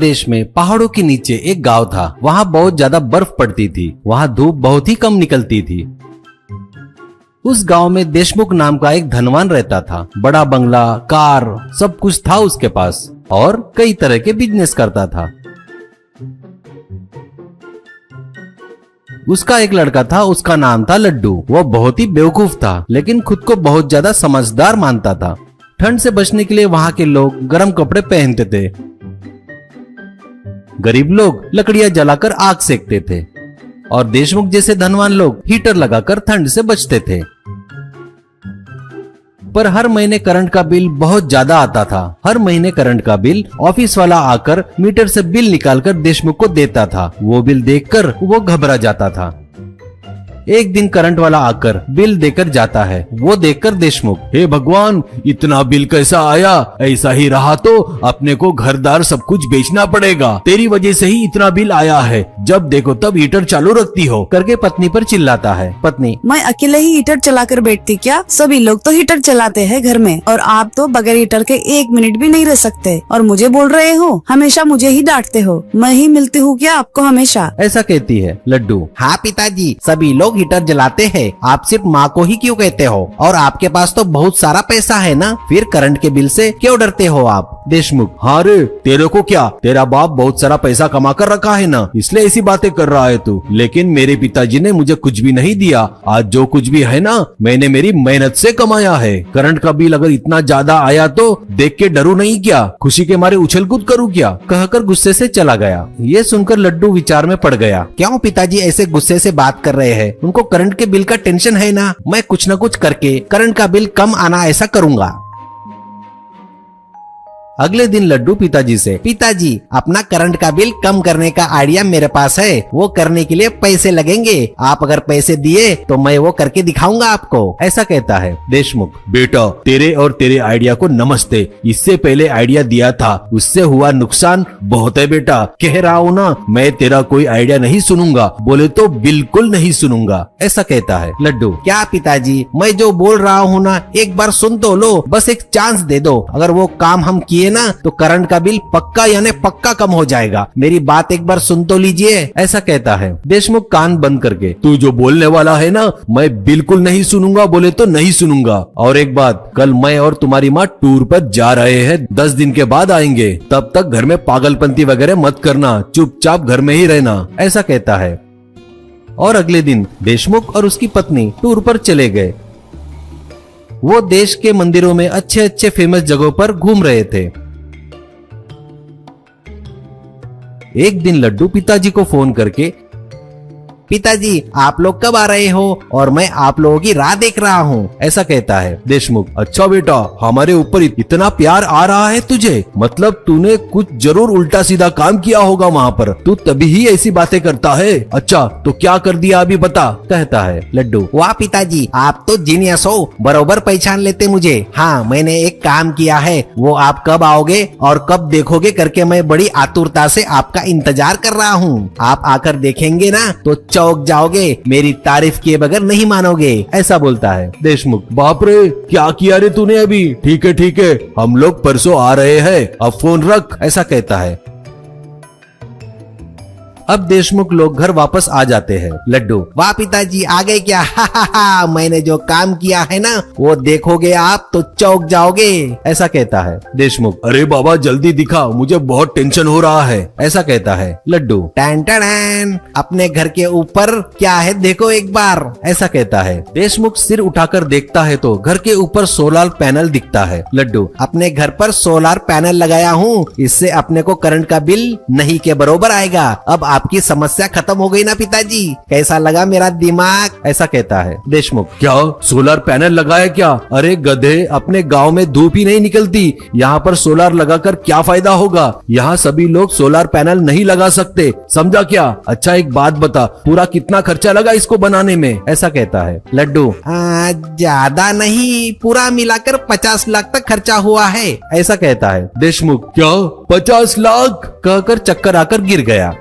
प्रदेश में पहाड़ों के नीचे एक गांव था। वहाँ बहुत ज्यादा बर्फ पड़ती थी। वहाँ धूप बहुत ही कम निकलती थी। उस गांव में देशमुख नाम का एक धनवान रहता था। बड़ा बंगला, कार, सब कुछ था उसके पास और कई तरह के बिजनेस करता था। उसका एक लड़का था, उसका नाम था लड्डू। वो बहुत ही बेवकूफ था, लेकिन खुद को बहुत ज्यादा समझदार मानता था। ठंड से बचने के लिए वहाँ के लोग गर्म कपड़े पहनते थे। गरीब लोग लकड़ियां जलाकर आग सेकते थे और देशमुख जैसे धनवान लोग हीटर लगाकर ठंड से बचते थे। पर हर महीने करंट का बिल बहुत ज्यादा आता था। हर महीने करंट का बिल ऑफिस वाला आकर मीटर से बिल निकालकर देशमुख को देता था। वो बिल देखकर वो घबरा जाता था। एक दिन करंट वाला आकर बिल देकर जाता है। वो देखकर देशमुख, हे भगवान, इतना बिल कैसा आया? ऐसा ही रहा तो अपने को घरदार सब कुछ बेचना पड़ेगा। तेरी वजह से ही इतना बिल आया है। जब देखो तब हीटर चालू रखती हो करके पत्नी पर चिल्लाता है। पत्नी, मैं अकेले ही हीटर चलाकर बैठती क्या? सभी लोग तो हीटर चलाते हैं घर में और आप तो बगैर हीटर के 1 मिनट भी नहीं रह सकते और मुझे बोल रहे हो? हमेशा मुझे ही डांटते हो। मैं ही मिलती हूँ क्या आपको हमेशा? ऐसा कहती है लड्डू। हाँ पिताजी, सभी लोग हीटर जलाते हैं, आप सिर्फ माँ को ही क्यों कहते हो? और आपके पास तो बहुत सारा पैसा है ना, फिर करंट के बिल से क्यों डरते हो आप? देशमुख, हाँ रे, तेरे को क्या, तेरा बाप बहुत सारा पैसा कमा कर रखा है ना, इसलिए ऐसी बातें कर रहा है तू। लेकिन मेरे पिताजी ने मुझे कुछ भी नहीं दिया। आज जो कुछ भी है ना, मैंने मेरी मेहनत से कमाया है। करंट का बिल अगर इतना ज्यादा आया तो देख के डरू नहीं क्या? खुशी के मारे उछल कूद करूँ क्या? कहकर गुस्से से चला गया। ये सुनकर लड्डू विचार में पड़ गया। क्यों पिताजी ऐसे गुस्से से बात कर रहे हैं? उनको करंट के बिल का टेंशन है ना। मैं कुछ न कुछ करके करंट का बिल कम आना ऐसा करूंगा। अगले दिन लड्डू पिताजी से, पिताजी, अपना करंट का बिल कम करने का आइडिया मेरे पास है। वो करने के लिए पैसे लगेंगे। आप अगर पैसे दिए तो मैं वो करके दिखाऊंगा आपको। ऐसा कहता है देशमुख। बेटा, तेरे और तेरे आइडिया को नमस्ते। इससे पहले आइडिया दिया था, उससे हुआ नुकसान बहुत है बेटा। कह रहा हूँ ना, मैं तेरा कोई आइडिया नहीं सुनूंगा। बोले तो बिल्कुल नहीं सुनूंगा। ऐसा कहता है लड्डू। क्या पिताजी, मैं जो बोल रहा हूँ ना, एक बार सुन तो लो, बस एक चांस दे दो। अगर वो काम हम किए ना तो करंट का बिल पक्का यानी पक्का कम हो जाएगा। मेरी बात एक बार सुन तो लीजिए। ऐसा कहता है देशमुख कान बंद करके। तू जो बोलने वाला है ना, मैं बिल्कुल नहीं सुनूंगा। बोले तो नहीं सुनूंगा। और एक बात, कल मैं और तुम्हारी माँ टूर पर जा रहे हैं। 10 दिन के बाद आएंगे। तब तक घर में पागलपंती वगैरह मत करना, चुपचाप घर में ही रहना। ऐसा कहता है। और अगले दिन देशमुख और उसकी पत्नी टूर पर चले गए। वो देश के मंदिरों में अच्छे अच्छे फेमस जगहों पर घूम रहे थे। एक दिन लड्डू पिताजी को फोन करके, पिताजी, आप लोग कब आ रहे हो? और मैं आप लोगों की राह देख रहा हूँ। ऐसा कहता है देशमुख। अच्छा बेटा, हमारे ऊपर इतना प्यार आ रहा है तुझे, मतलब तूने कुछ जरूर उल्टा सीधा काम किया होगा वहाँ पर, तू तभी ही ऐसी बातें करता है। अच्छा, तो क्या कर दिया अभी बता? कहता है लड्डू। वाह पिताजी, आप तो जीनियस हो, बरोबर पहचान लेते मुझे। हाँ, मैंने एक काम किया है, वो आप कब आओगे और कब देखोगे करके मैं बड़ी आतुरता से आपका इंतजार कर रहा हूँ। आप आकर देखेंगे ना तो चौंक जाओगे, मेरी तारीफ किए बगैर नहीं मानोगे। ऐसा बोलता है देशमुख। बाप रे, क्या किया रे तूने अभी? ठीक है, हम लोग परसों आ रहे हैं, अब फोन रख। ऐसा कहता है। अब देशमुख लोग घर वापस आ जाते हैं। लड्डू, वाह पिताजी, आ गए क्या? हा हा हा, मैंने जो काम किया है ना, वो देखोगे आप तो चौंक जाओगे। ऐसा कहता है देशमुख। अरे बाबा, जल्दी दिखा, मुझे बहुत टेंशन हो रहा है। ऐसा कहता है लड्डू। टैन टैन, अपने घर के ऊपर क्या है देखो एक बार। ऐसा कहता है देशमुख। सिर उठाकर देखता है तो घर के ऊपर सोलर पैनल दिखता है। लड्डू, अपने घर पर सोलर पैनल लगाया हूँ, इससे अपने को करंट का बिल नहीं के बरोबर आएगा। अब आपकी समस्या खत्म हो गई ना पिताजी? कैसा लगा मेरा दिमाग? ऐसा कहता है देशमुख। क्या सोलर पैनल लगाया क्या? अरे गधे, अपने गांव में धूप ही नहीं निकलती, यहाँ पर सोलर लगाकर क्या फायदा होगा? यहाँ सभी लोग सोलर पैनल नहीं लगा सकते, समझा क्या? अच्छा एक बात बता, पूरा कितना खर्चा लगा इसको बनाने में? ऐसा कहता है लड्डू। ज्यादा नहीं, पूरा मिलाकर 50 लाख तक खर्चा हुआ है। ऐसा कहता है देशमुख। क्या 50 लाख? कहकर चक्कर आकर गिर गया।